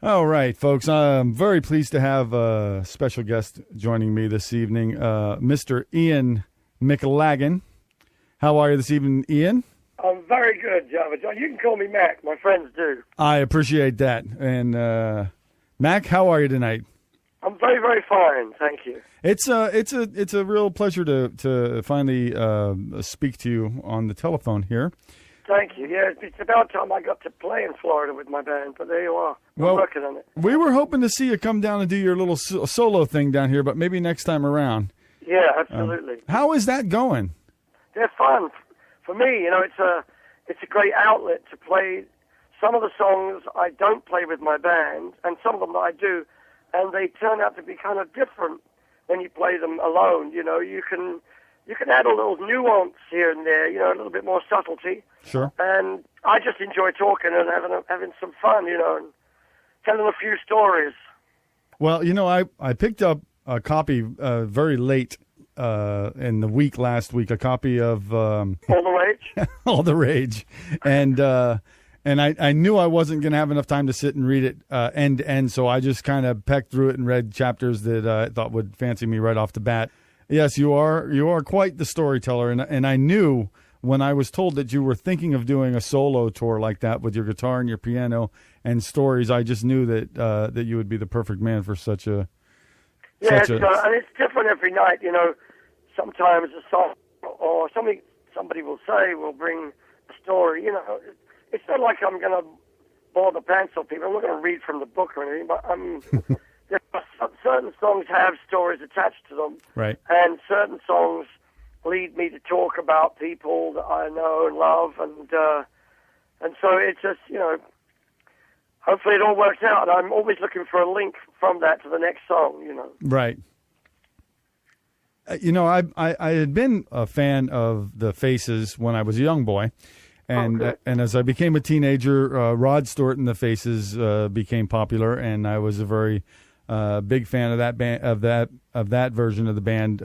All right, folks. I'm very pleased to have a special guest joining me this evening, Mr. Ian McLAGAN. How are you this evening, Ian? I'm very good, Java John. You can call me Mac. My friends do. I appreciate that. And Mac, how are you tonight? I'm very, very fine. Thank you. It's a real pleasure to finally speak to you on the telephone here. Thank you. Yeah, it's about time I got to play in Florida with my band, but there you are. I'm working on it. We were hoping to see you come down and do your little solo thing down here, but maybe next time around. Yeah, absolutely. How is that going? They're fun. For me, it's a great outlet to play some of the songs I don't play with my band, and some of them that I do, and they turn out to be kind of different when you play them alone. You can add a little nuance here and there, a little bit more subtlety. Sure. And I just enjoy talking and having some fun, and telling a few stories. Well, I picked up a copy very late in the week last week, a copy of All the Rage. All the Rage, and I knew I wasn't going to have enough time to sit and read it end to end, so I just kind of pecked through it and read chapters that I thought would fancy me right off the bat. Yes, you are quite the storyteller, and I knew when I was told that you were thinking of doing a solo tour like that with your guitar and your piano and stories, I just knew that you would be the perfect man for such a. Yeah, and it's different every night. Sometimes a song or somebody will say will bring a story. It's not like I'm going to bore the pants off people. I'm not going to read from the book or anything, but certain songs have stories attached to them, right? And certain songs lead me to talk about people that I know and love, and so it's just hopefully it all works out. I'm always looking for a link from that to the next song, Right. I had been a fan of the Faces when I was a young boy, and as I became a teenager, Rod Stewart and the Faces became popular, and I was a very big fan of that band, of that version of the band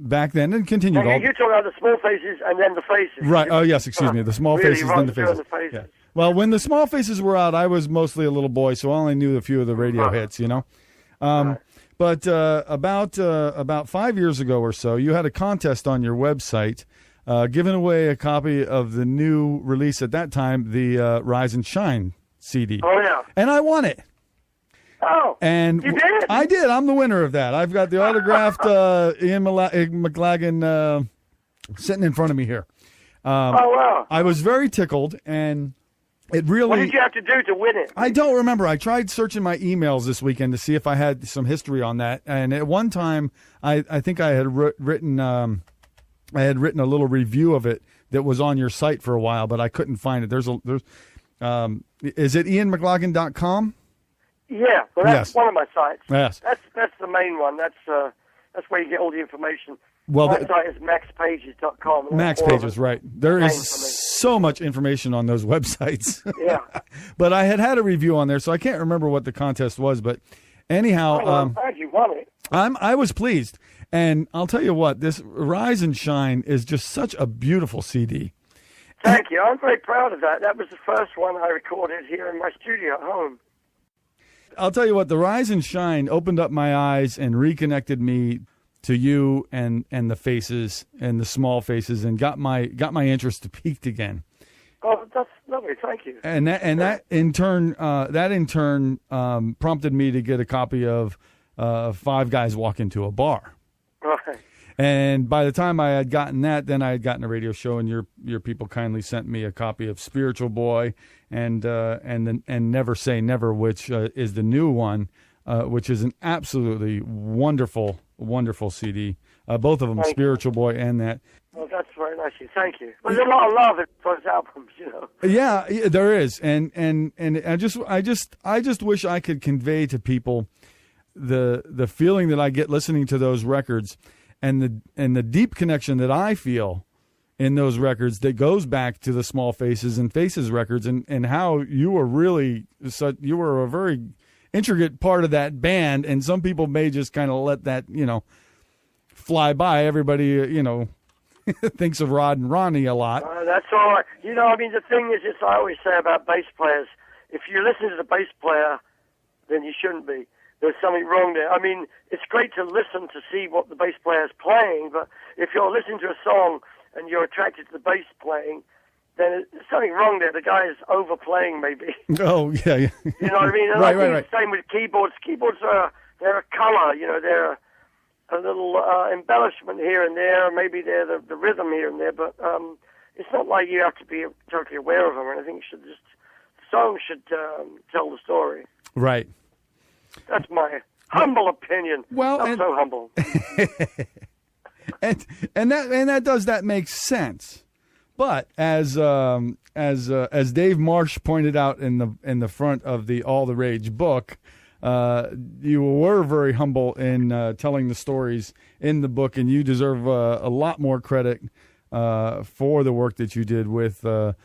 back then, and continued. You're talking about the Small Faces and then the Faces, right? Oh yes, excuse me, the Small really, Faces, then the Faces. Yeah. Well, when the Small Faces were out, I was mostly a little boy, so I only knew a few of the radio hits, But about 5 years ago or so, you had a contest on your website, giving away a copy of the new release at that time, the Rise and Shine CD. Oh yeah, and I won it. Oh, and you did? I did. I'm the winner of that. I've got the autographed Ian McLAGAN sitting in front of me here. Oh wow! I was very tickled, and it really. What did you have to do to win it? I don't remember. I tried searching my emails this weekend to see if I had some history on that, and at one time, I think I had written a little review of it that was on your site for a while, but I couldn't find it. Is it ianmclagan.com? Yeah, well, that's one of my sites. Yes, that's the main one. That's where you get all the information. Well, my site is maxpages.com. Max Pages, right. There is so much information on those websites. Yeah. But I had a review on there, so I can't remember what the contest was. But anyhow, I'm glad you won it. I was pleased. And I'll tell you what, this Rise and Shine is just such a beautiful CD. Thank you. I'm very proud of that. That was the first one I recorded here in my studio at home. I'll tell you what, the Rise and Shine opened up my eyes and reconnected me to you and the Faces and the Small Faces, and got my interest peaked again. Oh, that's lovely. Thank you. And that in turn prompted me to get a copy of Five Guys Walk Into a Bar. Right. And by the time I had gotten that, then I had gotten a radio show, and your people kindly sent me a copy of Spiritual Boy and Never Say Never, which is the new one, which is an absolutely wonderful CD. Both of them, Spiritual Boy and that. Well, that's very nice of you. Thank you. Well, there's a lot of love in those albums, Yeah, there is, and I just wish I could convey to people the feeling that I get listening to those records, and the deep connection that I feel in those records that goes back to the Small Faces and Faces records, and how you were a very intricate part of that band, and some people may just kind of let that fly by. Everybody thinks of Rod and Ronnie a lot. That's all right. The thing is, I always say about bass players, if you listen to the bass player then you shouldn't be. There's something wrong there. I mean, it's great to listen to see what the bass player's playing, but if you're listening to a song and you're attracted to the bass playing, then there's something wrong there. The guy is overplaying, maybe. Oh, yeah. You know what I mean? And Right. it's the same with keyboards. Keyboards they're a color, they're a little embellishment here and there. Maybe they're the rhythm here and there, but it's not like you have to be totally aware of them or anything. The song should tell the story. Right. That's my humble opinion. Well, not so humble. and that makes sense. But as Dave Marsh pointed out in the front of the All the Rage book, you were very humble in telling the stories in the book, and you deserve a lot more credit for the work that you did with the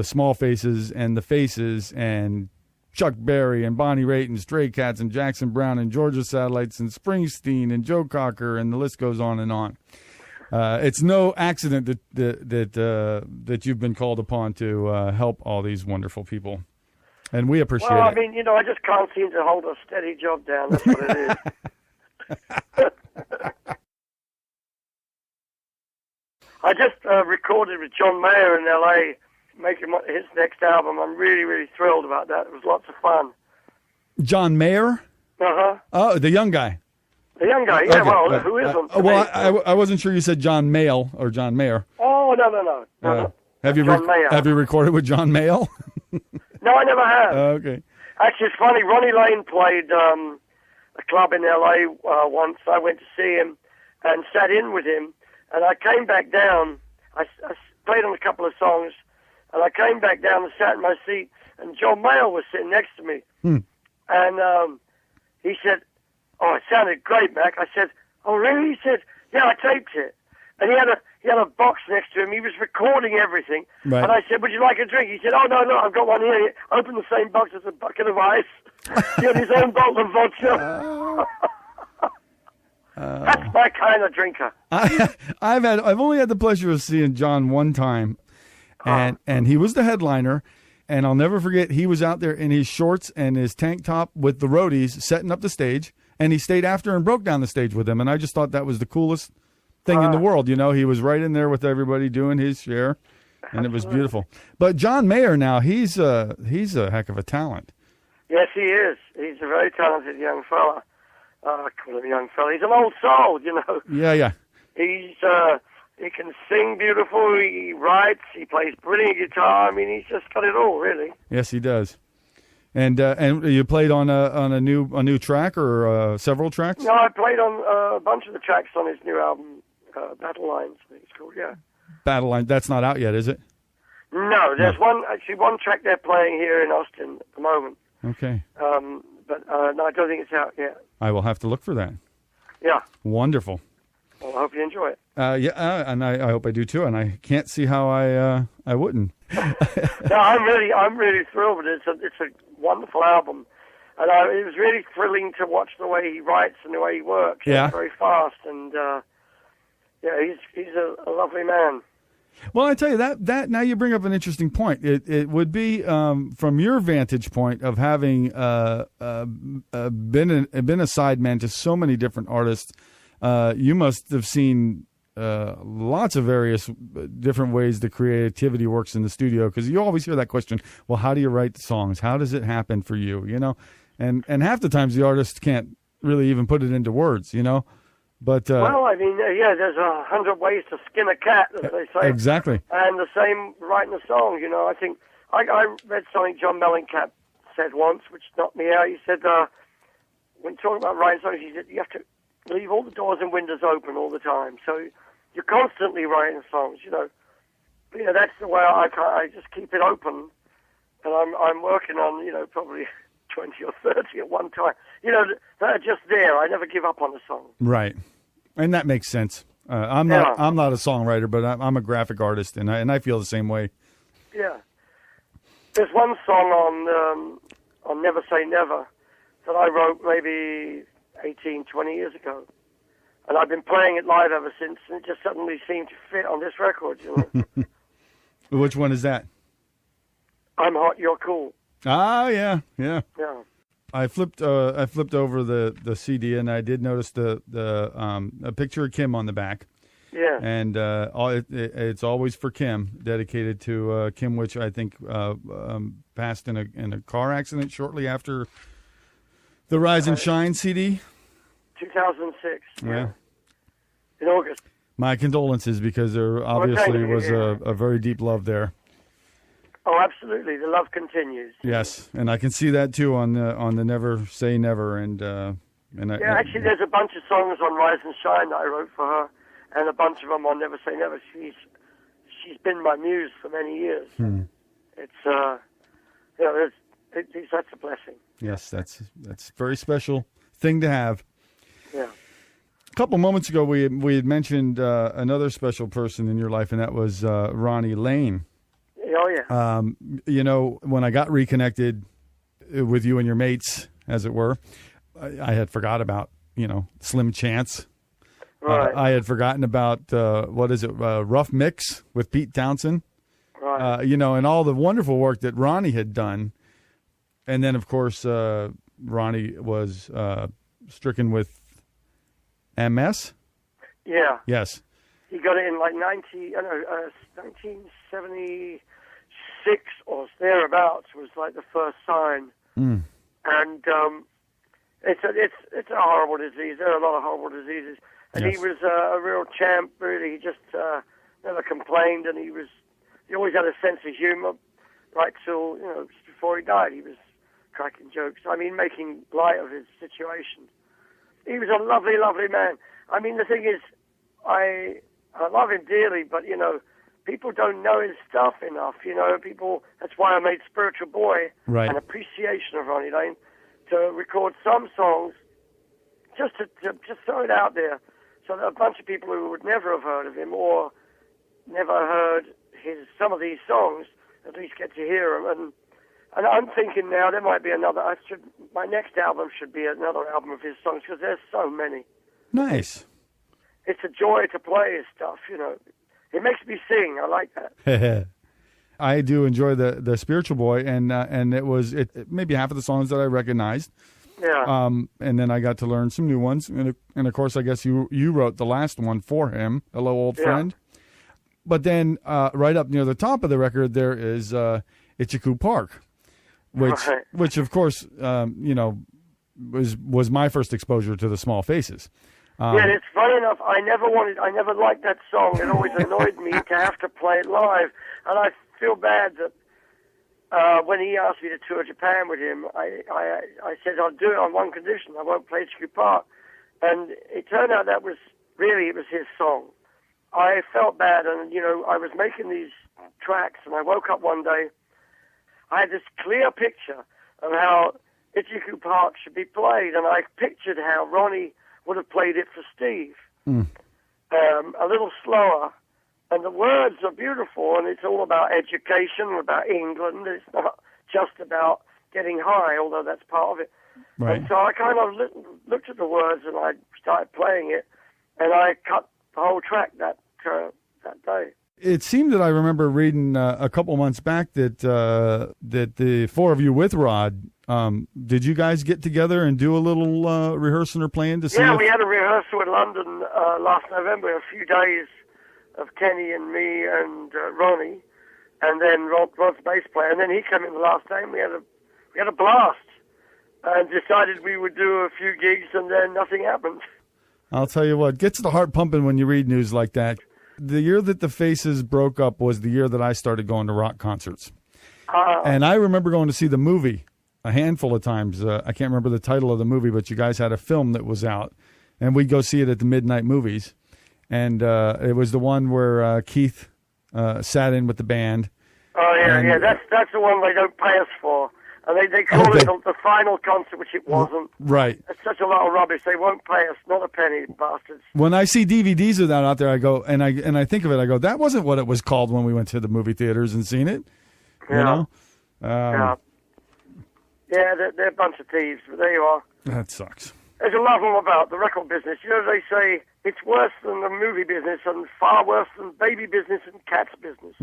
Small Faces and the Faces and Chuck Berry and Bonnie Raitt and Stray Cats and Jackson Browne and Georgia Satellites and Springsteen and Joe Cocker, and the list goes on and on. It's no accident that you've been called upon to help all these wonderful people, and we appreciate it. Well, I mean, I just can't seem to hold a steady job down. That's what it is. I just recorded with John Mayer in L.A., making his next album. I'm really, really thrilled about that. It was lots of fun. John Mayer? Uh-huh. Oh, the young guy. The young guy, yeah. Okay. Well, who isn't? I wasn't sure you said John Mayall or John Mayer. Oh, no. Have you recorded with John Mayall? No, I never have. Okay. Actually, it's funny. Ronnie Lane played a club in L.A. Once. I went to see him and sat in with him, and I came back down. I played on a couple of songs, and I came back down and sat in my seat, and John Mayall was sitting next to me. And he said, "Oh, it sounded great, Mac." I said, "Oh, really?" He said, "Yeah, I taped it." And he had a box next to him. He was recording everything. Right. And I said, "Would you like a drink?" He said, "Oh, no, I've got one here." He opened the same box as a bucket of ice. He had his own bottle of vodka. That's my kind of drinker. I've only had the pleasure of seeing John one time, and he was the headliner. And I'll never forget, he was out there in his shorts and his tank top with the roadies setting up the stage, and he stayed after and broke down the stage with them. And I just thought that was the coolest thing in the world. He was right in there with everybody doing his share, and it was beautiful. But John Mayer now, he's a heck of a talent. Yes, he is. He's a very talented young fella. I call him a young fella. He's an old soul, Yeah. He can sing beautiful, he writes, he plays brilliant guitar. I mean, he's just got it all, really. Yes, he does. And you played on a new track or several tracks? No, I played on a bunch of the tracks on his new album, Battle Lines, I think it's called, yeah. Battle Lines, that's not out yet, is it? No, there's one track they're playing here in Austin at the moment. Okay. But no, I don't think it's out yet. I will have to look for that. Yeah. Wonderful. Well, I hope you enjoy it. And I hope I do too. And I can't see how I wouldn't. No, I'm really thrilled with it. It's a wonderful album, and it was really thrilling to watch the way he writes and the way he works. Yeah, he's very fast, and he's a lovely man. Well, I tell you that now you bring up an interesting point. It would be from your vantage point of having been a sideman to so many different artists. You must have seen lots of various different ways the creativity works in the studio, because you always hear that question, well, how do you write the songs? How does it happen for you? And half the times the artist can't really even put it into words, But well, I mean, there's 100 ways to skin a cat, as they say. Exactly. And the same writing a song, I think I read something John Mellencamp said once, which knocked me out. He said, when talking about writing songs, he said you have to leave all the doors and windows open all the time. So you're constantly writing songs, But, that's the way I just keep it open. And I'm working on, probably 20 or 30 at one time. That are just there. I never give up on a song. Right. And that makes sense. I'm not a songwriter, but I'm a graphic artist, and I feel the same way. Yeah. There's one song on Never Say Never that I wrote maybe 18, 20 years ago. And I've been playing it live ever since, and it just suddenly seemed to fit on this record, Which one is that? I'm Hot, You're Cool. Ah, yeah. Yeah. I flipped over the CD, and I did notice a picture of Kim on the back. Yeah. And it's always for Kim, dedicated to Kim, which I think passed in a car accident shortly after the Rise and Shine CD. 2006. Yeah. In August. My condolences, because there obviously was a very deep love there. Oh, absolutely. The love continues. Yes, and I can see that too on the Never Say Never, actually, there's a bunch of songs on Rise and Shine that I wrote for her, and a bunch of them on Never Say Never. She's been my muse for many years. It's that's a blessing. Yes, that's a very special thing to have. Yeah. A couple moments ago, we had mentioned another special person in your life, and that was Ronnie Lane. Oh, yeah. When I got reconnected with you and your mates, as it were, I had forgot about, Slim Chance. Right. I had forgotten about, Rough Mix with Pete Townsend. Right. And all the wonderful work that Ronnie had done. And then, of course, Ronnie was stricken with MS? Yeah. Yes. He got it in like 1976 or thereabouts was like the first sign. And it's a horrible disease. There are a lot of horrible diseases. And yes. He was a real champ, really. He just never complained, and he always had a sense of humor, right till, just before he died. He was cracking jokes. Making light of his situation. He was a lovely, lovely man. The thing is, I love him dearly, but, people don't know his stuff enough, That's why I made Spiritual Boy right. an appreciation of Ronnie Lane, to record some songs, just to throw it out there, so that a bunch of people who would never have heard of him or never heard some of these songs at least get to hear them. And I'm thinking now there might be my next album should be another album of his songs, because there's so many. Nice. It's a joy to play his stuff, It makes me sing. I like that. I do enjoy the Spiritual Boy, and it was maybe half of the songs that I recognized. Yeah. And then I got to learn some new ones, and of course I guess you wrote the last one for him, Hello Old Friend. But then right up near the top of the record there is Itchycoo Park, which of course was my first exposure to the Small Faces. And it's funny enough, I never liked that song. It always annoyed me to have to play it live. And I feel bad that when he asked me to tour Japan with him, I said I'll do it on one condition: I won't play Itchycoo Park. And it turned out it was his song. I felt bad, and I was making these tracks, and I woke up one day. I had this clear picture of how Itchycoo Park should be played, and I pictured how Ronnie would have played it for Steve. A little slower, and the words are beautiful, and it's all about education, about England. It's not just about getting high, although that's part of it. Right. And so I kind of looked at the words, and I started playing it, and I cut the whole track that day. It seemed that I remember reading a couple months back that the four of you with Rod, did you guys get together and do a little rehearsing or playing to see? Yeah, we had a rehearsal in London last November, a few days of Kenny and me and Ronnie, and then Rod's bass player, and then he came in the last day, and we had a blast, and decided we would do a few gigs, and then nothing happened. I'll tell you what, gets the heart pumping when you read news like that. The year that the Faces broke up was the year that I started going to rock concerts. And I remember going to see the movie a handful of times. I can't remember the title of the movie, but you guys had a film that was out, and we'd go see it at the midnight movies. And it was the one where Keith sat in with the band. Oh, yeah. That's the one they don't pay us for. And they call it the final concert, which it wasn't. Right. It's such a lot of rubbish. They won't pay us, not a penny, bastards. When I see DVDs of that out there, I go, and I think of it, I go, that wasn't what it was called when we went to the movie theaters and seen it. Yeah. Yeah, they're a bunch of thieves, but there you are. That sucks. There's a lot of them about the record business. They say it's worse than the movie business and far worse than baby business and cats business.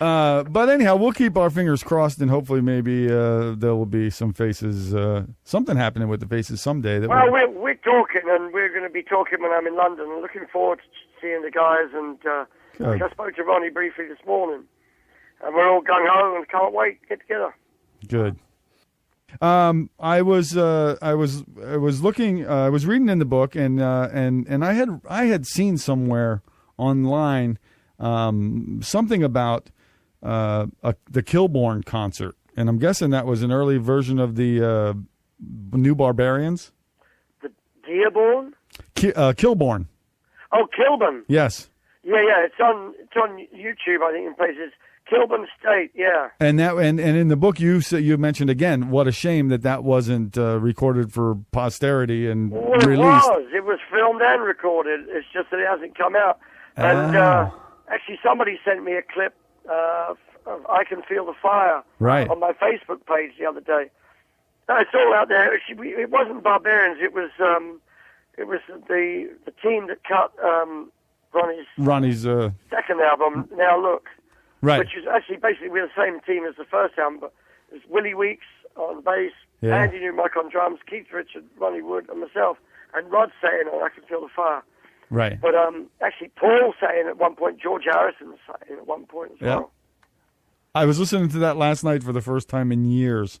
But anyhow, we'll keep our fingers crossed, and hopefully maybe there will be some Faces, something happening with the Faces someday. Well, we're talking, and we're going to be talking when I'm in London. I'm looking forward to seeing the guys, and I spoke to Ronnie briefly this morning, and we're all gung-ho and can't wait to get together. Good. I was looking. I was reading in the book, and I had seen somewhere online something about the Kilborn concert, and I'm guessing that was an early version of the New Barbarians. The Dearborn? Kilborn. Oh, Kilburn. Yes. Yeah. It's on YouTube, I think, in places. Kilburn State, yeah. And in the book you mentioned again, what a shame that wasn't recorded for posterity and released. It was filmed and recorded. It's just that it hasn't come out. And actually, somebody sent me a clip of "I Can Feel the Fire" on my Facebook page the other day. It's all out there. It wasn't Barbarians. It was the team that cut Ronnie's second album. Now Look. Right. Which is actually basically we're the same team as the first album, but it's Willie Weeks on bass, Andy Newmark on drums, Keith Richard, Ronnie Wood, and myself, and Rod saying, "I Can Feel the Fire." Right. But actually, Paul saying at one point, George Harrison saying at one point as well. I was listening to that last night for the first time in years.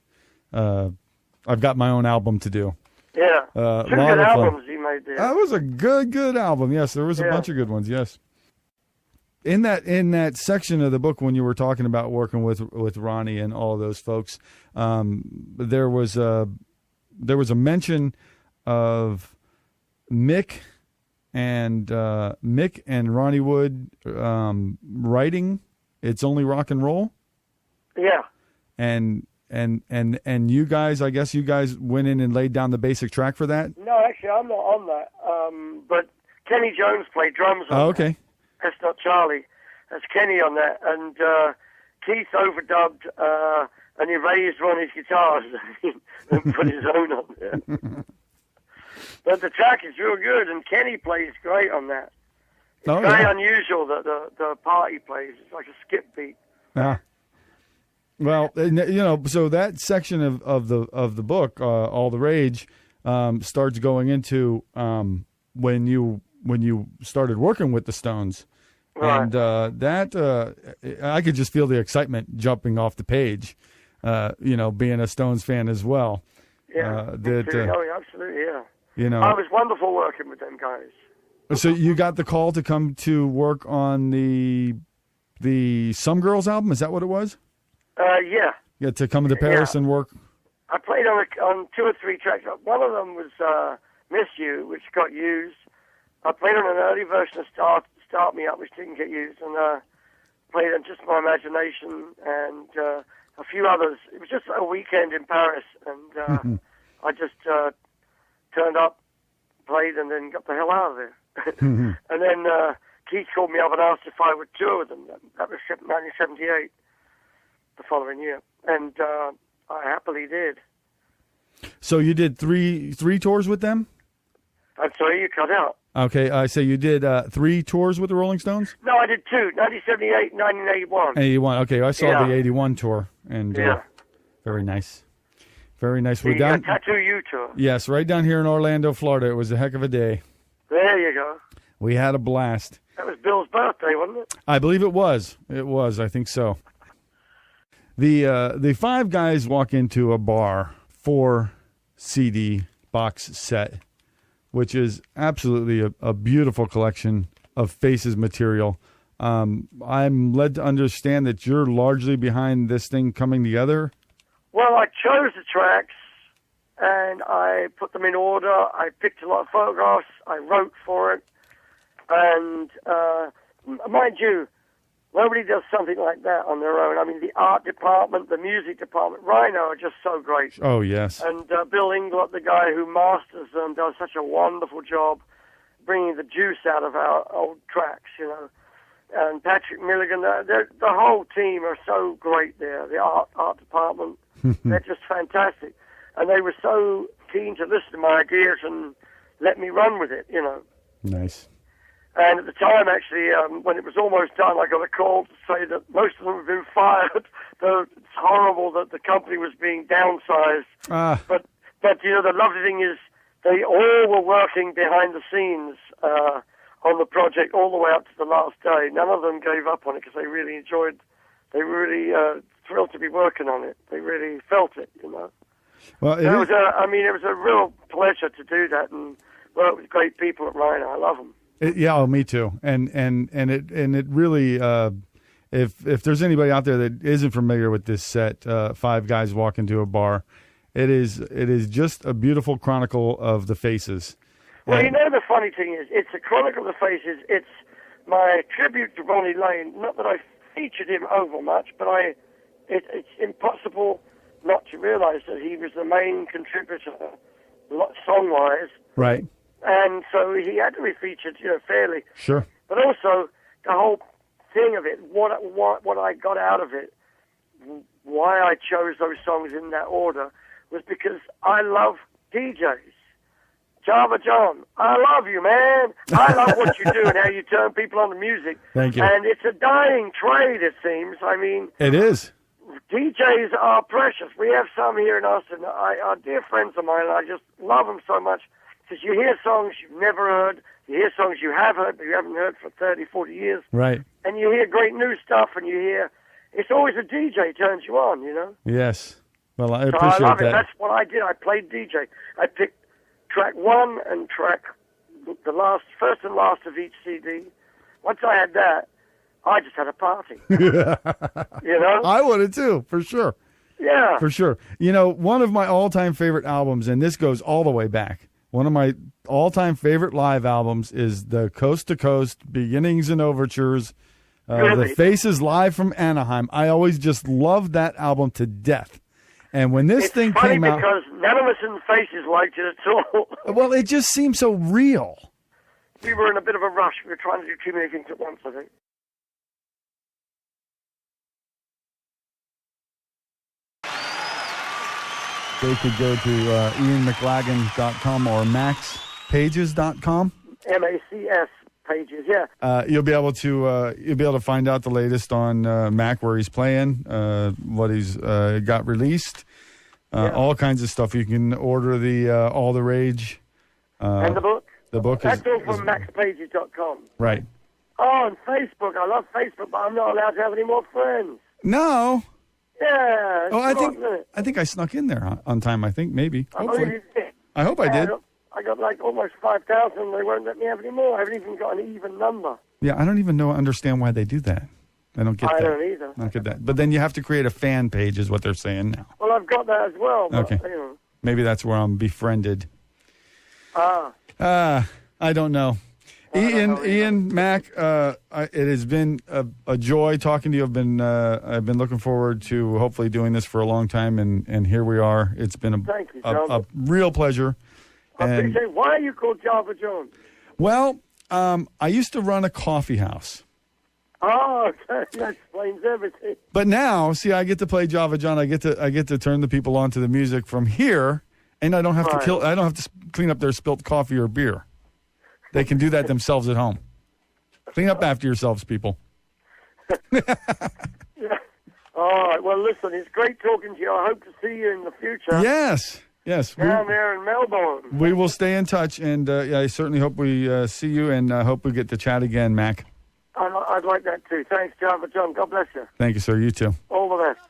I've got my own album to do. Yeah. Two good albums you made there. That was a good album. Yes, there was a bunch of good ones. Yes. In that section of the book, when you were talking about working with Ronnie and all of those folks, there was a mention of Mick and Ronnie Wood writing "It's Only Rock and Roll." Yeah. And you guys, I guess you guys went in and laid down the basic track for that. No, actually, I'm not on that. But Kenny Jones played drums on okay. That. That's not Charlie. That's Kenny on that. And Keith overdubbed and erased Ronnie's guitars and put his own on there. But the track is real good, and Kenny plays great on that. It's very unusual that the part he plays. It's like a skip beat. Well, so that section of the book, All the Rage, starts going into when you started working with the Stones. Right. And I could just feel the excitement jumping off the page, being a Stones fan as well. Yeah, absolutely, yeah. It was wonderful working with them guys. So you got the call to come to work on the Some Girls album, is that what it was? Yeah. Yeah, to come to Paris and work? I played on 2 or 3 tracks. One of them was Miss You, which got used. I played on an early version of Start Me Up, which didn't get used, and played on Just My Imagination and a few others. It was just a weekend in Paris, and I just turned up, played, and then got the hell out of there. And then Keith called me up and asked if I would tour with them. That was 1978, the following year, and I happily did. So you did three tours with them? I'm sorry, you cut out. Okay, I say you did 3 tours with the Rolling Stones? No, I did 2, 1978 and 1981. 81, okay, I saw the 81 tour, and very nice. Very nice. The Tattoo You tour. Yes, right down here in Orlando, Florida. It was a heck of a day. There you go. We had a blast. That was Bill's birthday, wasn't it? I believe it was. It was, I think so. The 5 guys walk into a bar, 4 CD box set, which is absolutely a beautiful collection of Faces material. I'm led to understand that you're largely behind this thing coming together. Well, I chose the tracks, and I put them in order. I picked a lot of photographs. I wrote for it. And mind you, nobody does something like that on their own. I mean, the art department, the music department, Rhino are just so great. Oh, yes. And Bill Inglot, the guy who masters them, does such a wonderful job bringing the juice out of our old tracks, And Patrick Milligan, the whole team are so great there. The art department, they're just fantastic. And they were so keen to listen to my ideas and let me run with it, Nice. And at the time, actually, when it was almost done, I got a call to say that most of them had been fired. Though it's horrible that the company was being downsized. But the lovely thing is they all were working behind the scenes on the project all the way up to the last day. None of them gave up on it because they really enjoyed. They were really thrilled to be working on it. They really felt it, Well, it was a real pleasure to do that and work with great people at Rhino. I love them. Me too. And it really, if there's anybody out there that isn't familiar with this set, Five Guys Walk Into a Bar, it is just a beautiful chronicle of the Faces. Well, the funny thing is, it's a chronicle of the Faces. It's my tribute to Ronnie Lane. Not that I featured him over much, but it's impossible not to realize that he was the main contributor, song-wise. Right. And so he had to be featured, fairly. Sure. But also, the whole thing of it, what I got out of it, why I chose those songs in that order, was because I love DJs. Java John, I love you, man. I love what you do and how you turn people on to music. Thank you. And it's a dying trade, it seems. I mean... It is. DJs are precious. We have some here in Austin. Are dear friends of mine, and I just love them so much. Because you hear songs you've never heard, you hear songs you have heard, but you haven't heard for 30, 40 years. Right. And you hear great new stuff, and you hear... It's always a DJ turns you on, Yes. Well, I so appreciate I love that. it. That's what I did. I played DJ. I picked track 1 and track the first and last of each CD. Once I had that, I just had a party. I would have too, for sure. Yeah. For sure. One of my all-time favorite albums, and this goes all the way back, one of my all-time favorite live albums is the Coast to Coast Beginnings and Overtures, Really? The Faces live from Anaheim. I always just loved that album to death. And when this thing came out... It's funny because none of us in the Faces liked it at all. Well, it just seemed so real. We were in a bit of a rush. We were trying to do too many things at once, I think. They could go to ianmclagan.com or maxpages.com. MACS pages, yeah. You'll be able to find out the latest on Mac, where he's playing, what he's got released, all kinds of stuff. You can order the All the Rage. And the book. The book That's all from maxpages.com. Right. Oh, and Facebook. I love Facebook, but I'm not allowed to have any more friends. No. Yeah. I think I snuck in there on time. I think maybe. Hopefully. I hope I did. I got like almost 5,000. They won't let me have any more. I haven't even got an even number. Yeah, I don't even understand why they do that. I don't get that. I don't either. I don't get that. But then you have to create a fan page, is what they're saying now. Well, I've got that as well. But, okay. Maybe that's where I'm befriended. I don't know. Ian, Mac, it has been a joy talking to you. I've been looking forward to hopefully doing this for a long time, and here we are. It's been a real pleasure. I appreciate. Why are you called Java John? Well, I used to run a coffee house. Oh, okay. That explains everything. But now, see, I get to play Java John. I get to turn the people onto the music from here, and I don't have to I don't have to clean up their spilt coffee or beer. They can do that themselves at home. Clean up after yourselves, people. Yeah. All right. Well, listen, it's great talking to you. I hope to see you in the future. Yes. Down there in Melbourne. We will stay in touch, and I certainly hope we see you, and I hope we get to chat again, Mac. I'd like that too. Thanks, Java John. God bless you. Thank you, sir. You too. All the best.